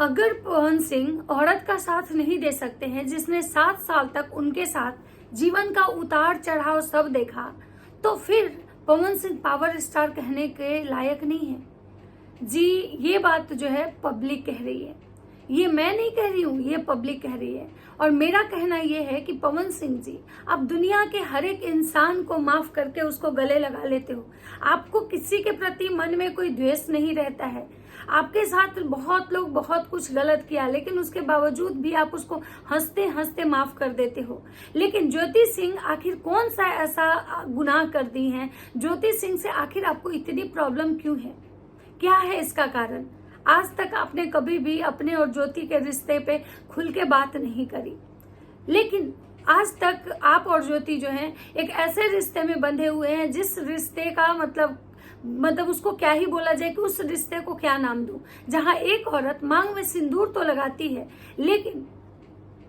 अगर पवन सिंह औरत का साथ नहीं दे सकते हैं जिसने 7 साल तक उनके साथ जीवन का उतार चढ़ाव सब देखा, तो फिर पवन सिंह पावर स्टार कहने के लायक नहीं है जी। ये बात जो है पब्लिक कह रही है, ये मैं नहीं कह रही हूँ, ये पब्लिक कह रही है। और मेरा कहना ये है कि पवन सिंह जी, आप दुनिया के हर एक इंसान को माफ करके उसको गले लगा लेते हो। आपको किसी के प्रति मन में कोई द्वेष नहीं रहता है। आपके साथ बहुत लोग बहुत कुछ गलत किया, लेकिन उसके बावजूद भी आप उसको हंसते हंसते माफ कर देते हो। लेकिन ज्योति सिंह आखिर कौन सा ऐसा गुनाह कर दी है? ज्योति सिंह से आखिर आपको इतनी प्रॉब्लम क्यों है? क्या है इसका कारण? आज तक आपने कभी भी अपने और ज्योति के रिश्ते पे खुल के बात नहीं करी, लेकिन आज तक आप और ज्योति जो है एक ऐसे रिश्ते में बंधे हुए हैं जिस रिश्ते का मतलब उसको क्या ही बोला जाए कि उस रिश्ते को क्या नाम दूं, जहां एक औरत मांग में सिंदूर तो लगाती है, लेकिन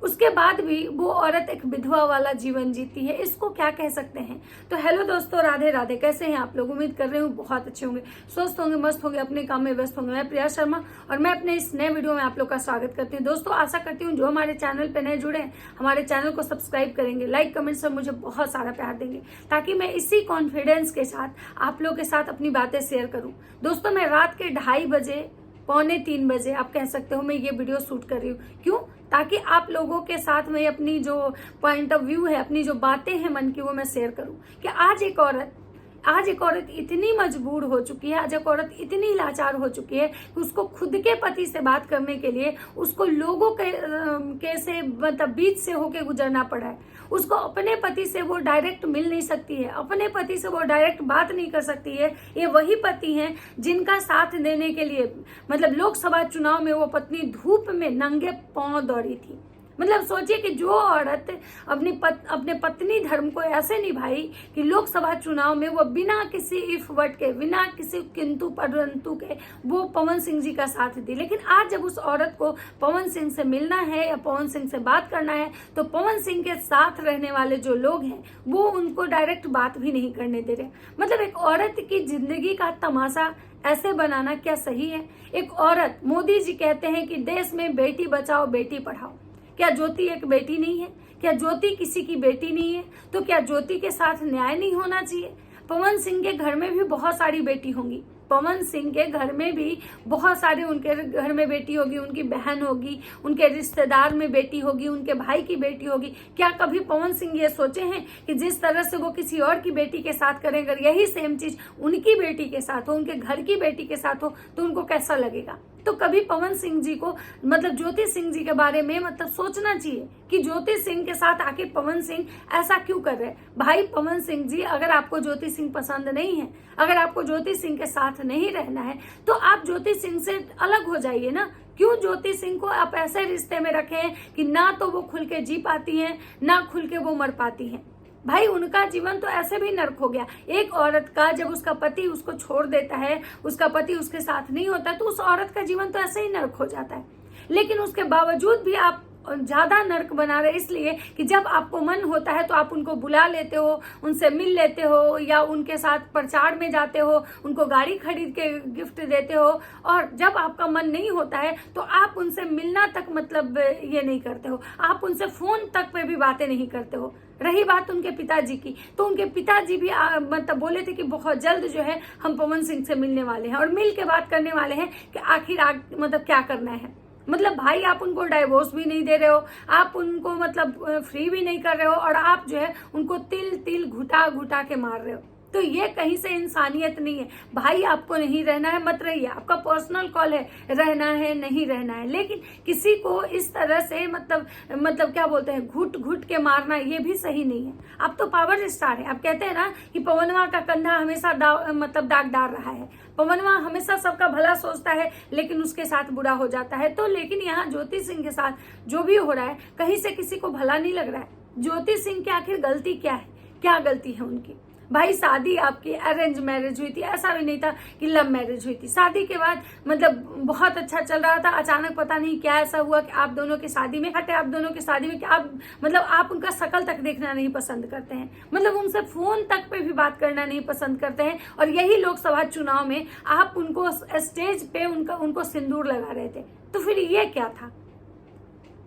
उसके बाद भी वो औरत एक विधवा वाला जीवन जीती है। इसको क्या कह सकते हैं? तो हेलो दोस्तों, राधे राधे। कैसे हैं आप लोग? उम्मीद कर रहे हूँ बहुत अच्छे होंगे, स्वस्थ होंगे, मस्त होंगे, अपने काम में व्यस्त होंगे। मैं प्रिया शर्मा और मैं अपने इस नए वीडियो में आप लोग का स्वागत करती हूँ। दोस्तों, आशा करती हूँ जो हमारे चैनल पे नए जुड़े हैं हमारे चैनल को सब्सक्राइब करेंगे, लाइक कमेंट्स और मुझे बहुत सारा प्यार देंगे, ताकि मैं इसी कॉन्फिडेंस के साथ आप लोग के साथ अपनी बातें शेयर करूँ। दोस्तों, मैं रात के 2:30 बजे, 2:45 बजे आप कह सकते हो, मैं ये वीडियो शूट कर रही हूँ। क्यों? ताकि आप लोगों के साथ में अपनी जो पॉइंट ऑफ व्यू है, अपनी जो बातें हैं मन की, वो मैं शेयर करूं कि आज एक औरत इतनी मजबूर हो चुकी है, आज एक औरत इतनी लाचार हो चुकी है कि उसको खुद के पति से बात करने के लिए उसको लोगों के से मतलब बीच से होके गुजरना पड़ा है। उसको अपने पति से वो डायरेक्ट मिल नहीं सकती है, अपने पति से वो डायरेक्ट बात नहीं कर सकती है। ये वही पति हैं जिनका साथ देने के लिए मतलब लोकसभा चुनाव में वो पत्नी धूप में नंगे पांव दौड़ी थी। मतलब सोचिए कि जो औरत अपने पत्नी धर्म को ऐसे निभाई कि लोकसभा चुनाव में वो बिना किसी इफ वट के, बिना किसी किंतु परंतु के वो पवन सिंह जी का साथ दी। लेकिन आज जब उस औरत को पवन सिंह से मिलना है या पवन सिंह से बात करना है, तो पवन सिंह के साथ रहने वाले जो लोग हैं वो उनको डायरेक्ट बात भी नहीं करने दे रहे। मतलब एक औरत की जिंदगी का तमाशा ऐसे बनाना क्या सही है? एक औरत, मोदी जी कहते हैं कि देश में बेटी बचाओ बेटी पढ़ाओ। क्या ज्योति एक बेटी नहीं है? क्या ज्योति किसी की बेटी नहीं है? तो क्या ज्योति के साथ न्याय नहीं होना चाहिए? पवन सिंह के घर में भी बहुत सारी बेटी होंगी, पवन सिंह के घर में भी बहुत सारे, उनके घर में बेटी होगी, उनकी बहन होगी, उनके रिश्तेदार में बेटी होगी, उनके भाई की बेटी होगी। क्या कभी पवन सिंह ये सोचे हैं कि जिस तरह से वो किसी और की बेटी के साथ करें, अगर यही सेम चीज उनकी बेटी के साथ हो, उनके घर की बेटी के साथ हो, तो उनको कैसा लगेगा? तो कभी पवन सिंह जी को मतलब ज्योति सिंह जी के बारे में मतलब सोचना चाहिए कि ज्योति सिंह के साथ आके पवन सिंह ऐसा क्यों कर रहे हैं। भाई पवन सिंह जी, अगर आपको ज्योति सिंह पसंद नहीं है, अगर आपको ज्योति सिंह के साथ नहीं रहना है, तो आप ज्योति सिंह से अलग हो जाइए ना। क्यों ज्योति सिंह को आप ऐसे रिश्ते में रखें कि ना तो वो खुल के जी पाती हैं, ना खुल के वो मर पाती हैं? भाई उनका जीवन तो ऐसे भी नर्क हो गया। एक औरत का जब उसका पति उसको छोड़ देता है, उसका पति उसके साथ नहीं होता, तो उस औरत का जीवन तो ऐसे ही नर्क हो जाता है। लेकिन उसके बावजूद भी आप ज्यादा नर्क बना रहे, इसलिए कि जब आपको मन होता है तो आप उनको बुला लेते हो, उनसे मिल लेते हो, या उनके साथ प्रचार में जाते हो, उनको गाड़ी खरीद के गिफ्ट देते हो। और जब आपका मन नहीं होता है तो आप उनसे मिलना तक मतलब ये नहीं करते हो, आप उनसे फोन तक पे भी बातें नहीं करते हो। रही बात उनके पिताजी की, तो उनके पिताजी भी मतलब बोले थे कि बहुत जल्द जो है हम पवन सिंह से मिलने वाले हैं और मिल के बात करने वाले हैं कि आखिर मतलब क्या करना है। मतलब भाई आप उनको डाइवोर्स भी नहीं दे रहे हो, आप उनको मतलब फ्री भी नहीं कर रहे हो, और आप जो है उनको तिल तिल घुटा घुटा के मार रहे हो। तो ये कहीं से इंसानियत नहीं है। भाई आपको नहीं रहना है, मत रहिए, आपका पर्सनल कॉल है, रहना है नहीं रहना है। लेकिन किसी को इस तरह से मतलब क्या बोलते हैं, घुट घुट के मारना, ये भी सही नहीं है। आप तो पावर स्टार है। आप कहते हैं ना कि पवनवा का कंधा हमेशा दाग डाल रहा है, पवनवा हमेशा सबका भला सोचता है लेकिन उसके साथ बुरा हो जाता है। तो लेकिन यहाँ ज्योति सिंह के साथ जो भी हो रहा है, कहीं से किसी को भला नहीं लग रहा है। ज्योति सिंह की आखिर गलती क्या है? क्या गलती है उनकी? भाई शादी आपकी अरेंज मैरिज हुई थी, ऐसा भी नहीं था कि लव मैरिज हुई थी। शादी के बाद मतलब बहुत अच्छा चल रहा था, अचानक पता नहीं क्या ऐसा हुआ कि आप दोनों की शादी में आप दोनों की शादी में कि आप उनका शक्ल तक देखना नहीं पसंद करते हैं, मतलब उनसे फोन तक पे भी बात करना नहीं पसंद करते हैं। और यही लोकसभा चुनाव में आप उनको स्टेज पे उनको सिंदूर लगा रहे थे। तो फिर ये क्या था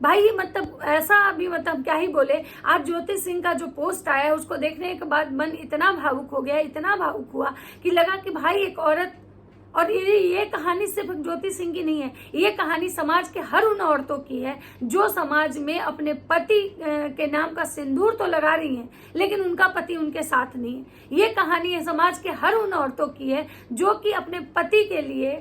भाई? मतलब ऐसा अभी मतलब क्या ही बोले। आज ज्योति सिंह का जो पोस्ट आया है उसको देखने के बाद मन इतना भावुक हो गया, इतना भावुक हुआ कि लगा कि भाई एक औरत, और ये कहानी सिर्फ ज्योति सिंह की नहीं है, ये कहानी समाज के हर उन औरतों की है जो समाज में अपने पति के नाम का सिंदूर तो लगा रही हैं लेकिन उनका पति उनके साथ नहीं है। ये कहानी है समाज के हर उन औरतों की है जो कि अपने पति के लिए,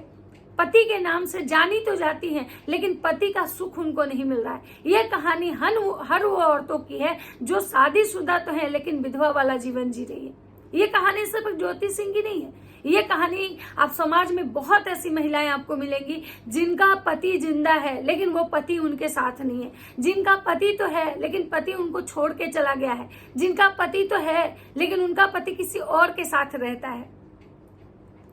पति के नाम से जानी तो जाती हैं लेकिन पति का सुख उनको नहीं मिल रहा है। ये कहानी हर वो औरतों की है जो शादीशुदा तो है लेकिन विधवा वाला जीवन जी रही है। ये कहानी सिर्फ ज्योति सिंह की नहीं है, ये कहानी आप समाज में बहुत ऐसी महिलाएं आपको मिलेंगी जिनका पति जिंदा है लेकिन वो पति उनके साथ नहीं है, जिनका पति तो है लेकिन पति उनको छोड़ के चला गया है, जिनका पति तो है लेकिन उनका पति किसी और के साथ रहता है।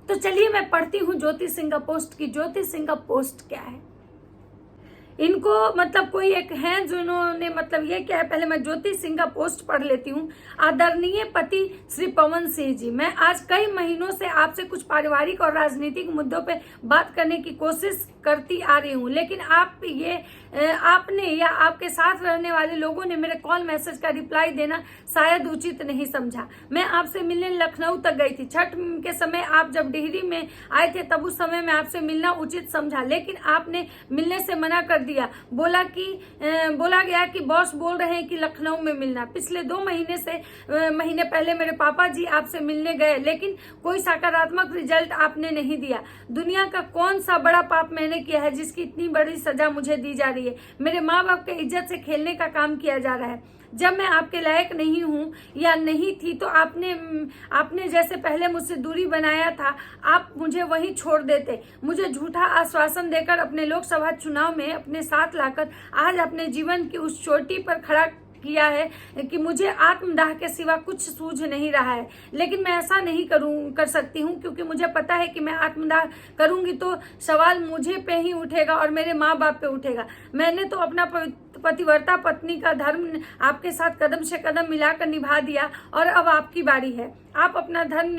तो चलिए मैं पढ़ती हूँ ज्योति सिंह का पोस्ट की ज्योति सिंह का पोस्ट क्या है। इनको मतलब कोई एक हैं जिन्होंने मतलब ये क्या है, पहले मैं ज्योति सिंह का पोस्ट पढ़ लेती हूँ। आदरणीय पति श्री पवन सिंह जी, मैं आज कई महीनों से आपसे कुछ पारिवारिक और राजनीतिक मुद्दों पे बात करने की कोशिश करती आ रही हूँ, लेकिन आपने या आपके साथ रहने वाले लोगों ने मेरे कॉल मैसेज का रिप्लाई देना शायद उचित नहीं समझा। मैं आपसे मिलने लखनऊ तक गई थी। छठ के समय आप जब डिहरी में आए थे तब उस समय मैं आपसे मिलना उचित समझा, लेकिन आपने मिलने से मना कर दिया। बोला गया कि बॉस बोल रहे हैं कि लखनऊ में मिलना। पिछले 2 महीने पहले मेरे पापा जी आपसे मिलने गए लेकिन कोई सकारात्मक रिजल्ट आपने नहीं दिया। दुनिया का कौन सा बड़ा पाप मैंने किया है जिसकी इतनी बड़ी सजा मुझे दी जा रही है? मेरे माँ बाप के इज्जत से खेलने का काम किया जा रहा है। जब मैं आपके लायक नहीं हूँ या नहीं थी तो आपने जैसे पहले मुझसे दूरी बनाया था, आप मुझे वहीं छोड़ देते। मुझे झूठा आश्वासन देकर अपने लोकसभा चुनाव में अपने साथ लाकर आज अपने जीवन की उस चोटी पर खड़ा किया है कि मुझे आत्मदाह के सिवा कुछ सूझ नहीं रहा है। लेकिन मैं ऐसा नहीं कर सकती हूँ क्योंकि मुझे पता है कि मैं आत्मदाह करूंगी तो सवाल मुझे पे ही उठेगा और मेरे माँ बाप पे उठेगा। मैंने तो अपना पतिव्रता पत्नी का धर्म आपके साथ कदम से कदम मिलाकर निभा दिया और अब आपकी बारी है। आप अपना धर्म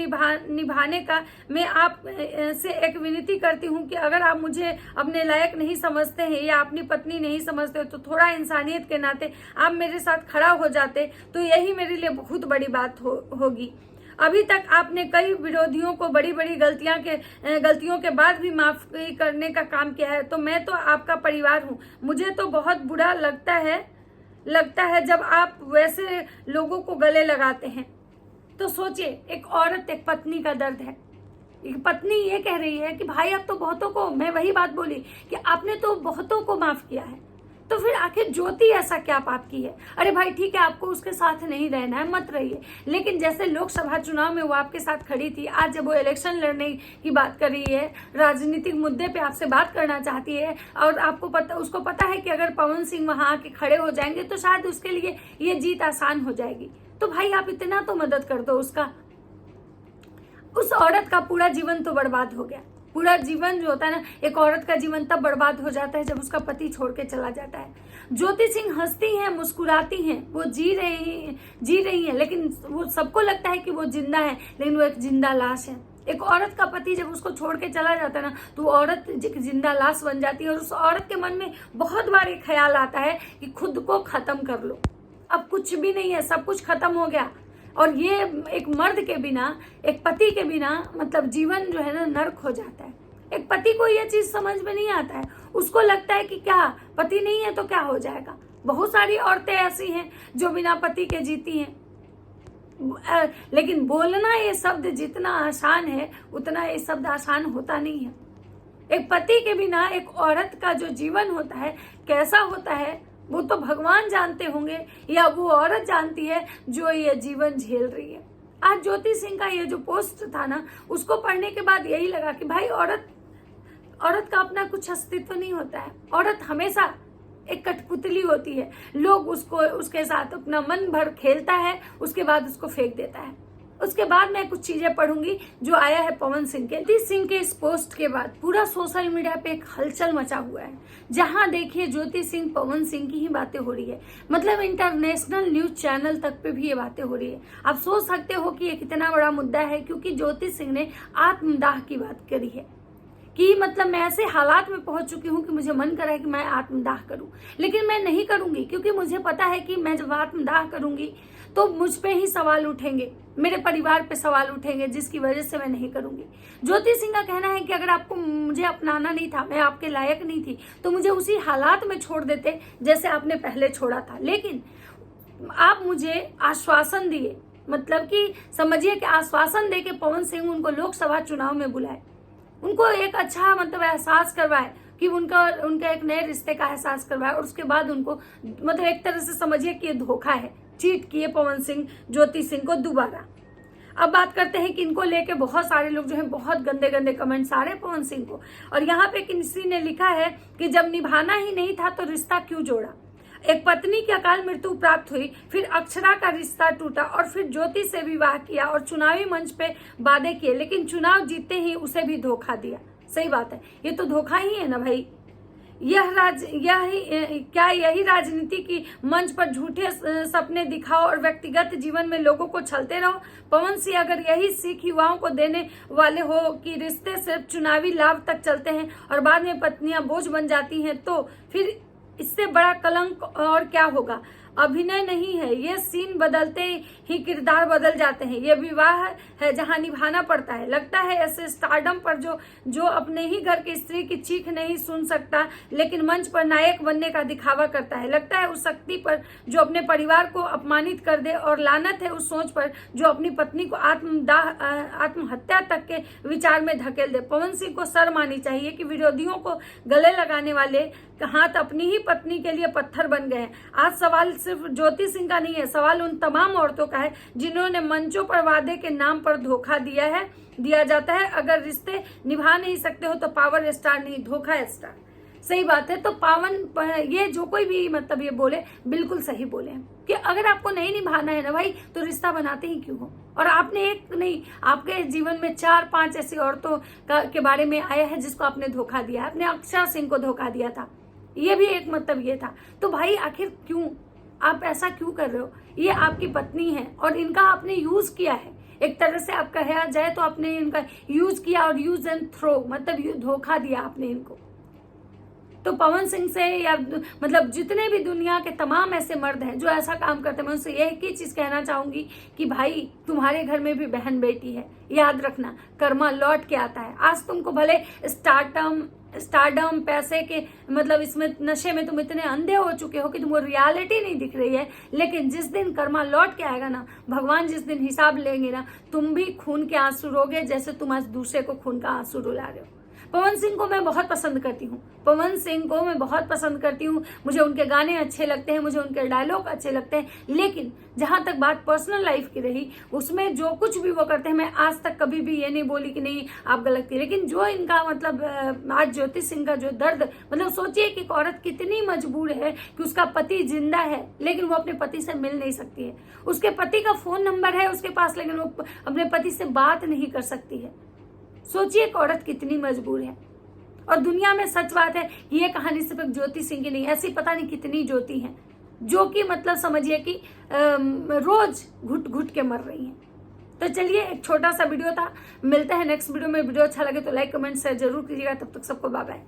निभाने का मैं आप से एक विनती करती हूँ कि अगर आप मुझे अपने लायक नहीं समझते हैं या अपनी पत्नी नहीं समझते तो थोड़ा इंसानियत के नाते आप मेरे साथ खड़ा हो जाते तो यही मेरे लिए बहुत बड़ी बात होगी। अभी तक आपने कई विरोधियों को बड़ी बड़ी गलतियों के बाद भी माफी करने का काम किया है, तो मैं तो आपका परिवार हूँ। मुझे तो बहुत बुरा लगता है जब आप वैसे लोगों को गले लगाते हैं। तो सोचिए, एक औरत, एक पत्नी का दर्द है। एक पत्नी ये कह रही है कि भाई अब तो बहुतों को, मैं वही बात बोली कि आपने तो बहुतों को माफ किया है, तो फिर आखिर ज्योति ऐसा क्या पाप की है? अरे भाई ठीक है, आपको उसके साथ नहीं रहना है, मत रहिए, लेकिन जैसे लोकसभा चुनाव में वो आपके साथ खड़ी थी, आज जब वो इलेक्शन लड़ने की बात कर रही है, राजनीतिक मुद्दे पे आपसे बात करना चाहती है और उसको पता है कि अगर पवन सिंह वहां आके खड़े हो जाएंगे तो शायद उसके लिए ये जीत आसान हो जाएगी, तो भाई आप इतना तो मदद कर दो उसका। उस औरत का पूरा जीवन तो बर्बाद हो गया। पूरा जीवन जो होता है ना, एक औरत का जीवन तब बर्बाद हो जाता है जब उसका पति छोड़ के चला जाता है। ज्योति सिंह हंसती हैं, मुस्कुराती हैं, वो जी रही हैं, लेकिन वो सबको लगता है कि वो जिंदा है, लेकिन वो एक जिंदा लाश है। एक औरत का पति जब उसको छोड़ के चला जाता है ना, तो वो औरत जिंदा लाश बन जाती है और उस औरत के मन में बहुत बार एक ख्याल आता है कि खुद को खत्म कर लो, अब कुछ भी नहीं है, सब कुछ खत्म हो गया। और ये एक मर्द के बिना, एक पति के बिना मतलब जीवन जो है ना नर्क हो जाता है। एक पति को ये चीज समझ में नहीं आता है, उसको लगता है कि क्या पति नहीं है तो क्या हो जाएगा। बहुत सारी औरतें ऐसी हैं जो बिना पति के जीती हैं, लेकिन बोलना ये शब्द जितना आसान है उतना ये शब्द आसान होता नहीं है। एक पति के बिना एक औरत का जो जीवन होता है कैसा होता है वो तो भगवान जानते होंगे या वो औरत जानती है जो ये जीवन झेल रही है। आज ज्योति सिंह का ये जो पोस्ट था ना, उसको पढ़ने के बाद यही लगा कि भाई औरत का अपना कुछ अस्तित्व नहीं होता है। औरत हमेशा एक कठपुतली होती है, लोग उसके साथ अपना मन भर खेलता है, उसके बाद उसको फेंक देता है। उसके बाद मैं कुछ चीजें पढ़ूंगी जो आया है पवन सिंह के। ज्योति सिंह के इस पोस्ट के बाद पूरा सोशल मीडिया पे एक हलचल मचा हुआ है। जहां देखिए ज्योति सिंह, पवन सिंह की ही बातें हो रही है, मतलब इंटरनेशनल न्यूज चैनल तक पे भी ये बातें हो रही है। आप सोच सकते हो कि ये कितना बड़ा मुद्दा है, क्योंकि ज्योति सिंह ने आत्मदाह की बात करी है कि मतलब मैं ऐसे हालात में पहुंच चुकी हूं कि मुझे मन कर रहा है कि मैं आत्मदाह करूं, लेकिन मैं नहीं करूंगी, क्योंकि मुझे पता है कि मैं जब आत्मदाह करूंगी तो मुझ पे ही सवाल उठेंगे, मेरे परिवार पे सवाल उठेंगे, जिसकी वजह से मैं नहीं करूंगी। ज्योति सिंह का कहना है कि अगर आपको मुझे अपनाना नहीं था, मैं आपके लायक नहीं थी, तो मुझे उसी हालात में छोड़ देते जैसे आपने पहले छोड़ा था। लेकिन आप मुझे आश्वासन दिए, मतलब कि समझिए कि आश्वासन दे के पवन सिंह उनको लोकसभा चुनाव में बुलाए, उनको एक अच्छा मतलब एहसास करवाए कि उनका एक नए रिश्ते का एहसास करवाए, और उसके बाद उनको मतलब एक तरह से समझिए कि ये धोखा है, चीट किए पवन सिंह ज्योति सिंह को दोबारा। अब बात करते हैं कि इनको लेके बहुत सारे लोग जो है बहुत गंदे गंदे कमेंट्स आ रहे हैं पवन सिंह को। और यहाँ पे किसी ने लिखा है कि जब निभाना ही नहीं था तो रिश्ता क्यों जोड़ा। एक पत्नी की अकाल मृत्यु प्राप्त हुई, फिर अक्षरा का रिश्ता टूटा और फिर ज्योति से विवाह किया और चुनावी मंच पे वादे किए, लेकिन चुनाव जीतते ही उसे भी धोखा दिया। सही बात है, ये तो धोखा ही है ना भाई। यही राजनीति की मंच पर झूठे सपने दिखाओ और व्यक्तिगत जीवन में लोगों को छलते रहो। पवन सिंह, अगर यही सीख युवाओं को देने वाले हो कि रिश्ते सिर्फ चुनावी लाभ तक चलते हैं और बाद में पत्नियां बोझ बन जाती हैं, तो फिर इससे बड़ा कलंक और क्या होगा। अभिनय नहीं है ये, सीन बदलते ही किरदार बदल जाते हैं। ये विवाह है जहां निभाना पड़ता है। लगता है ऐसे स्टारडम पर जो अपने ही घर की स्त्री की चीख नहीं सुन सकता, लेकिन मंच पर नायक बनने का दिखावा करता है। लगता है उस शक्ति पर जो अपने परिवार को अपमानित कर दे, और लानत है उस सोच पर जो अपनी पत्नी को आत्महत्या तक के विचार में धकेल दे। पवन सिंह को शर्म आनी चाहिए कि विरोधियों को गले लगाने वाले हाथ अपनी ही पत्नी के लिए पत्थर बन गए हैं। आज सवाल सिर्फ ज्योति सिंह का नहीं है, सवाल उन तमाम औरतों का है जिन्होंने मंचों पर वादे के नाम पर धोखा दिया जाता है। अगर रिश्ते निभा नहीं सकते हो तो पावर स्टार नहीं, धोखा स्टार। सही बात है। तो ये जो कोई भी मतलब ये बोले, बिल्कुल सही बोले कि अगर आपको नहीं निभाना है ना भाई, तो रिश्ता बनाते ही क्यों हो। और आपने एक नहीं, आपके जीवन में 4-5 ऐसी औरतों के बारे में आया है जिसको आपने धोखा दिया। आपने अक्षरा सिंह को धोखा दिया था, ये भी एक मतलब ये था। तो भाई आखिर क्यों आप ऐसा क्यों कर रहे हो। ये आपकी पत्नी है और इनका आपने यूज किया है, एक तरह से आप कहा जाए तो आपने इनका यूज किया, और यूज एंड थ्रो मतलब धोखा दिया आपने इनको। तो पवन सिंह से या मतलब जितने भी दुनिया के तमाम ऐसे मर्द हैं जो ऐसा काम करते हैं, मैं उनसे एक ही चीज कहना चाहूंगी कि भाई तुम्हारे घर में भी बहन बेटी है, याद रखना कर्मा लौट के आता है। आज तुमको भले स्टारडम पैसे के मतलब इसमें नशे में तुम इतने अंधे हो चुके हो कि तुमको रियलिटी नहीं दिख रही है, लेकिन जिस दिन कर्मा लौट के आएगा ना, भगवान जिस दिन हिसाब लेंगे ना, तुम भी खून के आंसू रोगे जैसे तुम आज दूसरे को खून का आंसू रुला रहे हो। पवन सिंह को मैं बहुत पसंद करती हूँ, मुझे उनके गाने अच्छे लगते हैं, मुझे उनके डायलॉग अच्छे लगते हैं, लेकिन जहां तक बात पर्सनल लाइफ की रही, उसमें जो कुछ भी वो करते हैं, मैं आज तक कभी भी ये नहीं बोली कि नहीं आप गलत थी। लेकिन जो इनका मतलब आज ज्योति सिंह का जो दर्द, मतलब सोचिए कि एक औरत कितनी मजबूर है कि उसका पति जिंदा है लेकिन वो अपने पति से मिल नहीं सकती है। उसके पति का फोन नंबर है उसके पास, लेकिन वो अपने पति से बात नहीं कर सकती है। सोचिए एक औरत कितनी मजबूर है। और दुनिया में सच बात है कि ये कहानी सिर्फ ज्योति सिंह की नहीं, ऐसी पता नहीं कितनी ज्योति हैं जो कि मतलब समझिए कि रोज घुट घुट के मर रही हैं। तो चलिए एक छोटा सा वीडियो था, मिलते हैं नेक्स्ट वीडियो में। वीडियो अच्छा लगे तो लाइक कमेंट शेयर जरूर कीजिएगा। तब तक सबको बाय बाय।